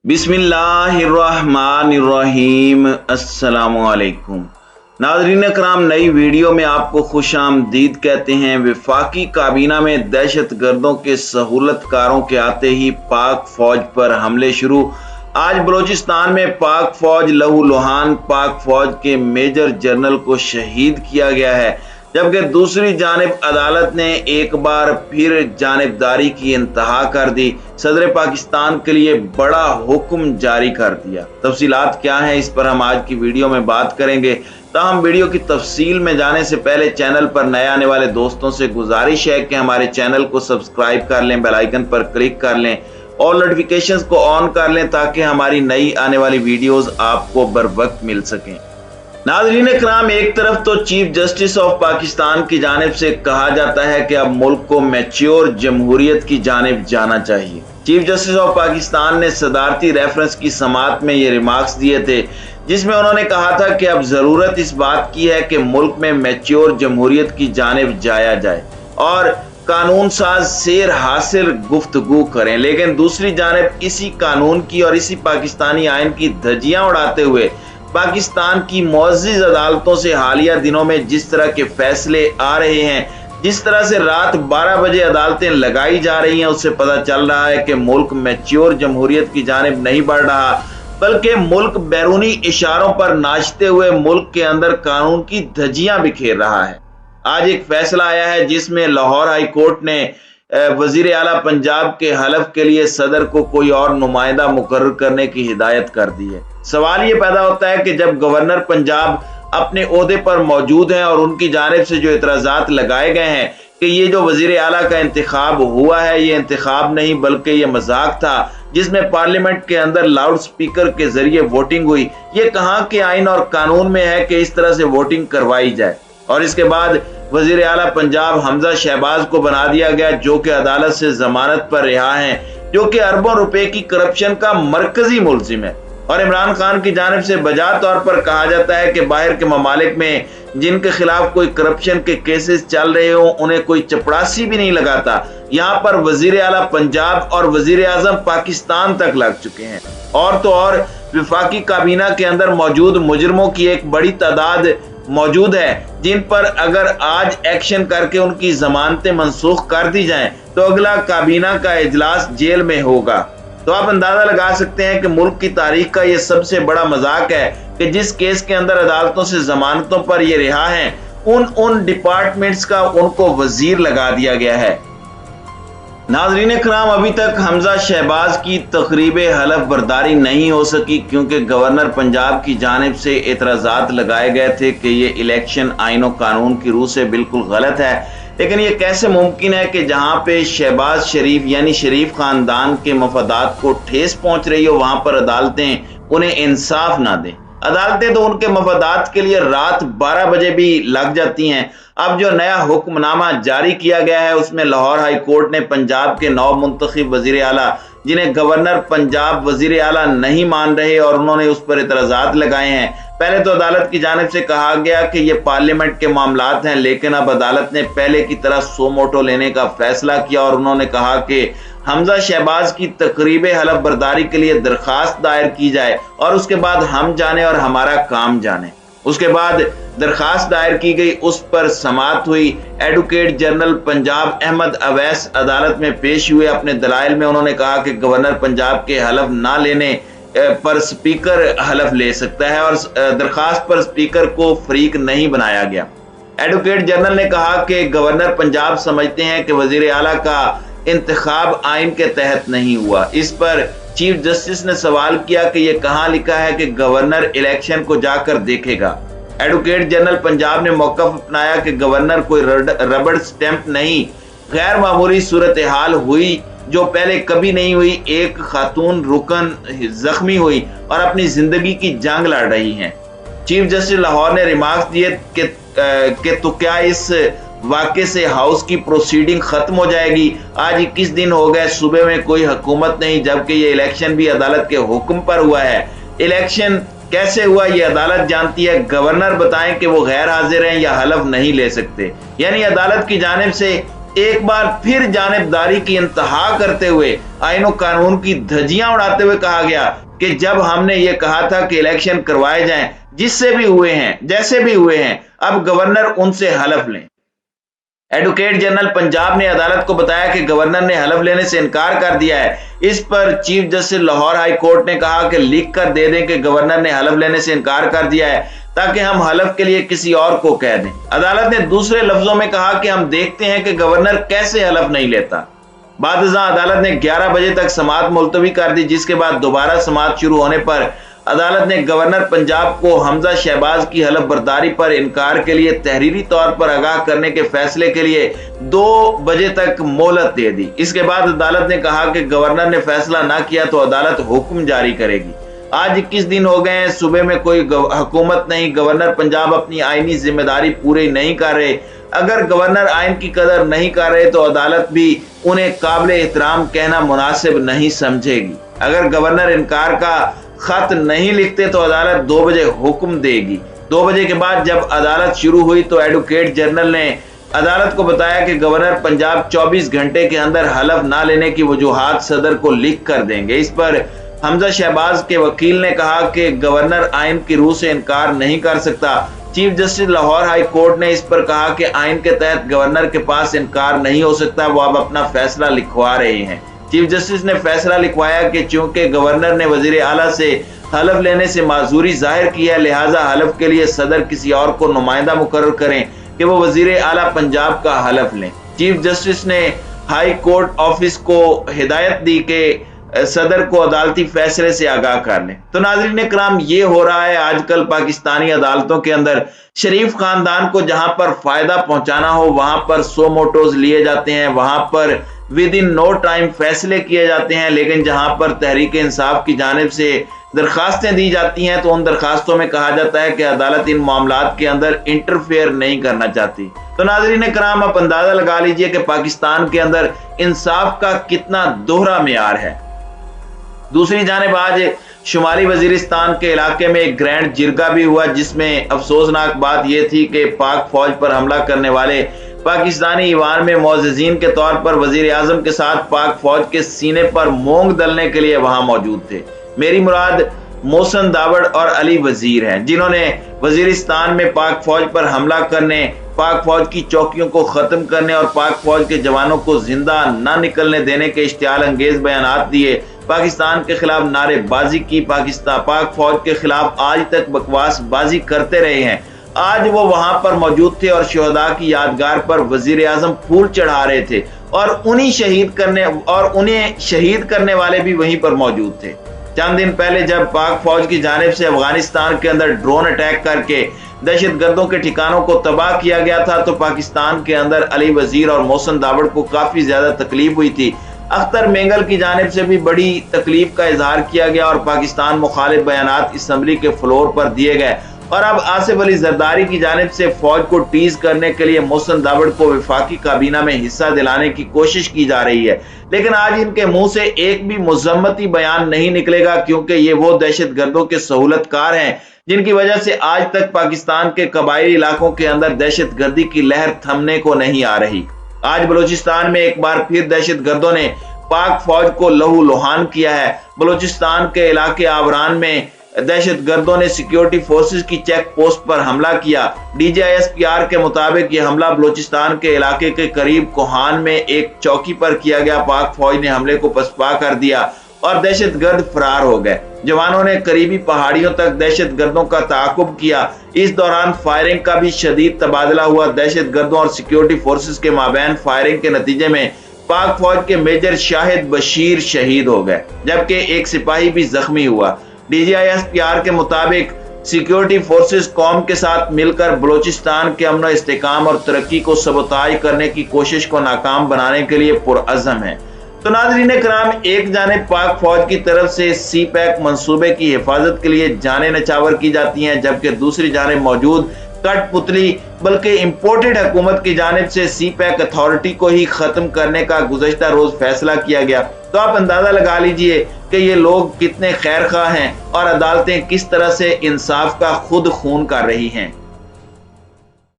बिस्मिल्लाहिर्रहमानिर्रहीम। अस्सलामुअलैकुम नाज़रीन कराम, नई वीडियो में आपको खुश आमदीद कहते हैं। वफाकी काबीना में दहशत गर्दों के सहूलतकारों के आते ही पाक फौज पर हमले शुरू। आज बलोचिस्तान में पाक फौज लहूलुहान पाक फौज के मेजर जनरल को शहीद किया गया है, जबकि दूसरी जानिब अदालत ने एक बार फिर जानिबदारी की इंतहा कर दी। सदर पाकिस्तान के लिए बड़ा हुक्म जारी कर दिया। तफसीलात क्या हैं, इस पर हम आज की वीडियो में बात करेंगे। ताहम वीडियो की तफसील में जाने से पहले चैनल पर नए आने वाले दोस्तों से गुजारिश है कि हमारे चैनल को सब्सक्राइब कर लें, बेल आइकन पर क्लिक कर लें और नोटिफिकेशंस को ऑन कर लें ताकि हमारी नई आने वाली वीडियोस आपको बर वक्त मिल सकें। नाज़रीन कराम, एक तरफ तो चीफ जस्टिस ऑफ पाकिस्तान की जानिब से कहा जाता है कि अब मुल्क को मैच्योर जमहूरियत की जानिब जाना चाहिए। चीफ जस्टिस ऑफ पाकिस्तान ने सदारती रेफरेंस की समात में ये रिमार्क्स दिए थे, जिसमें उन्होंने कहा था कि अब जरूरत इस बात की है कि मुल्क में मैच्योर जमहूरियत की जानिब जाया जाए और कानून साज सेर हासिल गुफ्तगू करें। लेकिन दूसरी जानिब इसी कानून की और इसी पाकिस्तानी आइन की धज्जियां उड़ाते हुए पाकिस्तान की मुअज़्ज़िज़ अदालतों से हालिया दिनों में जिस तरह के फैसले आ रहे हैं, जिस तरह से रात 12 बजे अदालतें लगाई जा रही हैं, उससे पता चल रहा है कि मुल्क मैच्योर जमहूरियत की जानिब नहीं बढ़ रहा, बल्कि मुल्क बैरूनी इशारों पर नाचते हुए मुल्क के अंदर कानून की धज्जियां बिखेर रहा है। आज एक फैसला आया है जिसमें लाहौर हाई कोर्ट ने वजीर आला पंजाब के हलफ के लिए सदर को कोई और नुमाइंदा मुकर्रर करने की हिदायत कर दी है। सवाल ये पैदा होता है कि जब गवर्नर पंजाब अपने ओहदे पर मौजूद हैं और उनकी जानिब से जो इतराजात लगाए गए हैं कि ये जो वजीर आला का इंतखाब हुआ है, ये इंतखाब नहीं बल्कि ये मजाक था जिसमें पार्लियामेंट के अंदर लाउड स्पीकर के जरिए वोटिंग हुई, ये कहाँ के आइन और कानून में है कि इस तरह से वोटिंग करवाई जाए। और इसके बाद वजीर आला पंजाब हमजा शहबाज को बना दिया गया, जो कि अदालत से जमानत पर रिहा हैं, जो कि अरबों रुपए की करप्शन का मरकजी मुलजिम है। और इमरान खान की जानिब से बजा तौर पर कहा जाता है कि बाहर के ममालिक में जिनके खिलाफ कोई करप्शन के केसेस चल रहे हो उन्हें कोई चपड़ासी भी नहीं लगाता। यहाँ पर वजीर आला पंजाब और वजीर आजम पाकिस्तान तक लग चुके हैं। और तो और वफाकी काबीना के अंदर मौजूद मुजरिमों की एक बड़ी तादाद मौजूद है, जिन पर अगर आज एक्शन करके उनकी जमानतें मनसूख कर दी जाएं तो अगला काबीना का इजलास जेल में होगा। तो आप अंदाजा लगा सकते हैं कि मुल्क की तारीख का ये सबसे बड़ा मजाक है कि जिस केस के अंदर अदालतों से जमानतों पर ये रिहा हैं, उन डिपार्टमेंट्स का उनको वजीर लगा दिया गया है। नाज़रीन कराम, अभी तक हमजा शहबाज की तकरीब हलफ बर्दारी नहीं हो सकी क्योंकि गवर्नर पंजाब की जानिब से एतराज़ात लगाए गए थे कि ये इलेक्शन आइन और कानून की रूह से बिल्कुल गलत है। लेकिन ये कैसे मुमकिन है कि जहां पे शहबाज शरीफ यानी शरीफ खानदान के मफादात को ठेस पहुंच रही हो, वहां पर अदालतें उन्हें इंसाफ ना दें। अदालतें तो उनके मफादात के लिए रात 12 बजे भी लग जाती हैं। अब जो नया हुक्मनामा जारी किया गया है उसमें लाहौर हाई कोर्ट ने पंजाब के नौ मुंतखब वजीर आला, जिन्हें गवर्नर पंजाब वजीर आला नहीं मान रहे और उन्होंने उस पर इतराजात लगाए हैं। पहले तो अदालत की जानिब से कहा गया कि ये पार्लियामेंट के मामलात हैं, लेकिन अब अदालत ने पहले की तरह सो मोटो लेने का फैसला किया और उन्होंने कहा कि हमजा शहबाज की तकरीब हलफ बर्दारी के लिए दरखास्त दायर की जाए और उसके बाद हम जाने और हमारा काम जाने। उसके बाद दरखास्त दायर की गई, उस पर समाअत हुई। एडवोकेट जनरल पंजाब अहमद अवैस अदालत में पेश हुए। अपने दलाइल में उन्होंने कहा कि गवर्नर पंजाब के हलफ ना लेने पर स्पीकर हलफ ले सकता है और दरखास्त पर स्पीकर को फरीक नहीं बनाया गया। एडवोकेट जनरल ने कहा कि गवर्नर पंजाब समझते हैं कि वजीर आला का इंतखाब आइन के तहत नहीं हुआ। इस पर चीफ जस्टिस ने सवाल किया कि यह कहां लिखा है कि गवर्नर इलेक्शन को जाकर देखेगा। एडवोकेट जनरल पंजाब ने मौकफ अपनाया कि गवर्नर कोई रबड़ स्टैंप नहीं, गैर मामूली सूरत हाल हुई जो पहले कभी नहीं हुई। एक खातून रुकन जख्मी हुई और अपनी जिंदगी की जंग लड़ रही हैं। चीफ जस्टिस लाहौर ने रिमार्क्स दिए कि तो क्या इस वाक़े से हाउस की प्रोसीडिंग खत्म हो जाएगी? आज 21 दिन हो गए, सुबह में कोई हुकूमत नहीं, जबकि ये इलेक्शन भी अदालत के हुक्म पर हुआ है। इलेक्शन कैसे हुआ ये अदालत जानती है। गवर्नर बताएं कि वो गैर हाजिर हैं या हलफ नहीं ले सकते। यानी अदालत की जानिब से एक बार फिर जानिबदारी की इंतहा करते हुए आईन और कानून की धज्जियां उड़ाते हुए कहा गया कि जब हमने ये कहा था कि इलेक्शन करवाए जाएं, जिससे भी हुए हैं, जैसे भी हुए हैं, अब गवर्नर उनसे हलफ लें। एडवोकेट जनरल पंजाब ने अदालत को बताया कि गवर्नर ने हलफ लेने से इनकार कर दिया है। इस पर chief justice Lahore high court ने कहा कि लिख कर दे दें कि गवर्नर ने हलफ लेने से इनकार कर दिया है, ताकि हम हलफ के लिए किसी और को कह दें। अदालत ने दूसरे लफ्जों में कहा कि हम देखते हैं कि गवर्नर कैसे हलफ नहीं लेता। बादशाह अदालत ने 11 बजे तक समाअत मुलतवी कर दी, जिसके बाद दोबारा समाअत शुरू होने पर अदालत ने गवर्नर पंजाब को हमजा शहबाज की हलफ बर्दारी पर इनकार के लिए तहरीरी तौर पर आगाह करने के फैसले के लिए 2 बजे तक मोहलत दे दी। इसके बाद अदालत ने कहा कि गवर्नर ने फैसला ना किया तो अदालत हुक्म जारी करेगी। आज 21 दिन हो गए हैं, सुबह में कोई हुकूमत नहीं, गवर्नर पंजाब अपनी आईनी जिम्मेदारी पूरी नहीं कर रहे। अगर गवर्नर आइन की कदर नहीं कर रहे तो अदालत भी उन्हें काबिल एहतराम कहना मुनासिब नहीं समझेगी। अगर गवर्नर इनकार का खत नहीं लिखते तो अदालत 2 बजे हुक्म देगी। 2 बजे के बाद जब अदालत शुरू हुई तो एडवोकेट जनरल ने अदालत को बताया कि गवर्नर पंजाब 24 घंटे के अंदर हलफ ना लेने की वजूहात सदर को लिख कर देंगे। इस पर हमजा शहबाज के वकील ने कहा कि गवर्नर आइन की रूह से इनकार नहीं कर सकता। Chief justice Lahore high court ने इस पर कहा कि आइन के तहत गवर्नर के पास इनकार नहीं हो सकता, वो अब अपना फैसला लिखवा रहे हैं। चीफ जस्टिस ने फैसला लिखवाया कि चूंकि गवर्नर ने वजीर आला से हलफ लेने से माजूरी जाहिर की है, लिहाजा हलफ के लिए सदर किसी और को नुमाइंदा मुकर्रर करें कि वो वजीर आला पंजाब का हलफ लें। चीफ जस्टिस ने हाई कोर्ट ऑफिस को हिदायत दी कि सदर को अदालती फैसले से आगाह कर लें। तो नाज़रीन इकराम, ये हो रहा है आजकल पाकिस्तानी अदालतों के अंदर। शरीफ खानदान को जहां पर फायदा पहुंचाना हो वहां पर सो मोटोज लिए जाते हैं, वहां पर विद इन नो टाइम फैसले किए जाते हैं, लेकिन जहां पर तहरीक इंसाफ की जानिब से दरखास्तें दी जाती हैं तो उन दरखास्तों में कहा जाता है कि अदालत इन मामलात के अंदर इंटरफेयर नहीं करना चाहती। तो नाज़रीन इकराम, आप अंदाजा लगा लीजिए कि पाकिस्तान के अंदर इंसाफ का कितना दोहरा मेयार है। दूसरी जानिब आज शुमाली वजीरिस्तान के इलाके में एक ग्रैंड जिरगा भी हुआ, जिसमें अफसोसनाक बात यह थी कि पाक फौज पर हमला करने वाले पाकिस्तानी ईवान में मोअज़्ज़िज़ीन के तौर पर वजीर आजम के साथ पाक फौज के सीने पर मोंग दलने के लिए वहां मौजूद थे। मेरी मुराद मोहसिन दावड़ और अली वजीर हैं, जिन्होंने वजीरिस्तान में पाक फौज पर हमला करने, पाक फौज की चौकियों को खत्म करने और पाक फौज के जवानों को जिंदा न निकलने देने के इश्तियाल अंगेज बयानात दिए, पाकिस्तान के खिलाफ नारेबाजी की, पाक फौज के खिलाफ आज तक बकवास बाजी करते रहे हैं। आज वो वहां पर मौजूद थे और शहदा की यादगार पर वजीर आजम फूल चढ़ा रहे थे और उन्हें शहीद करने वाले भी वहीं पर मौजूद थे। चंद दिन पहले जब पाक फौज की जानिब से अफगानिस्तान के अंदर ड्रोन अटैक करके दहशत गर्दों के ठिकानों को तबाह किया गया था तो पाकिस्तान के अंदर अली वजीर और मोहसिन दावड़ को काफी ज्यादा तकलीफ हुई थी। अख्तर मेंगल की जानिब से भी बड़ी तकलीफ का इजहार किया गया और पाकिस्तान मुखालिफ बयानात असम्बली के फ्लोर पर दिए गए। और अब आसिफ अली जरदारी की जानिब से फौज को टीज करने के लिए मोहसिन दावड़ को वफाकी काबीना में हिस्सा दिलाने की कोशिश की जा रही है, लेकिन आज इनके मुंह से एक भी मुजम्मती बयान नहीं निकलेगा, क्योंकि ये वो दहशत गर्दों के सहूलतकार हैं जिनकी वजह से आज तक पाकिस्तान के कबायली इलाकों के अंदर दहशत गर्दी की लहर थमने को नहीं आ रही। आज बलूचिस्तान में एक बार फिर दहशत गर्दों ने पाक फौज को लहू लुहान किया है। बलूचिस्तान के इलाके आवरान में दहशत गर्दों ने सिक्योरिटी फोर्सेस की चेक पोस्ट पर हमला किया। DGISPR के मुताबिक यह हमला बलूचिस्तान के इलाके के करीब कोहान में एक चौकी पर किया गया। पाक फौज ने हमले को पसपा कर दिया और दहशत गर्द फरार हो गए। जवानों ने करीबी पहाड़ियों तक दहशत गर्दों का ताकुब किया। इस दौरान फायरिंग का भी शदीद तबादला हुआ। दहशत गर्दों और सिक्योरिटी फोर्सेस के माबैन फायरिंग के नतीजे में पाक फौज के मेजर शाहिद बशीर शहीद हो गए, जबकि एक सिपाही भी जख्मी हुआ। DGISPR के मुताबिक सिक्योरिटी फोर्सेस कौम के साथ मिलकर बलूचिस्तान के अमन इस्तेकाम और तरक्की को सबोताज करने की कोशिश को नाकाम बनाने के लिए पुरअज़म है। तो नाज़रीन इकराम, एक जानिब पाक फौज की तरफ से CPAC मंसूबे की हिफाजत के लिए जाने नचावर की जाती हैं, जबकि दूसरी जानिब मौजूद कठपुतली बल्कि इम्पोर्टेड हुकूमत की जानिब से CPAC अथॉरिटी को ही खत्म करने का गुज़श्ता रोज फैसला किया गया। तो आप अंदाजा लगा लीजिए कि ये लोग कितने खैर खा हैं और अदालतें किस तरह से इंसाफ का खुद खून कर रही हैं।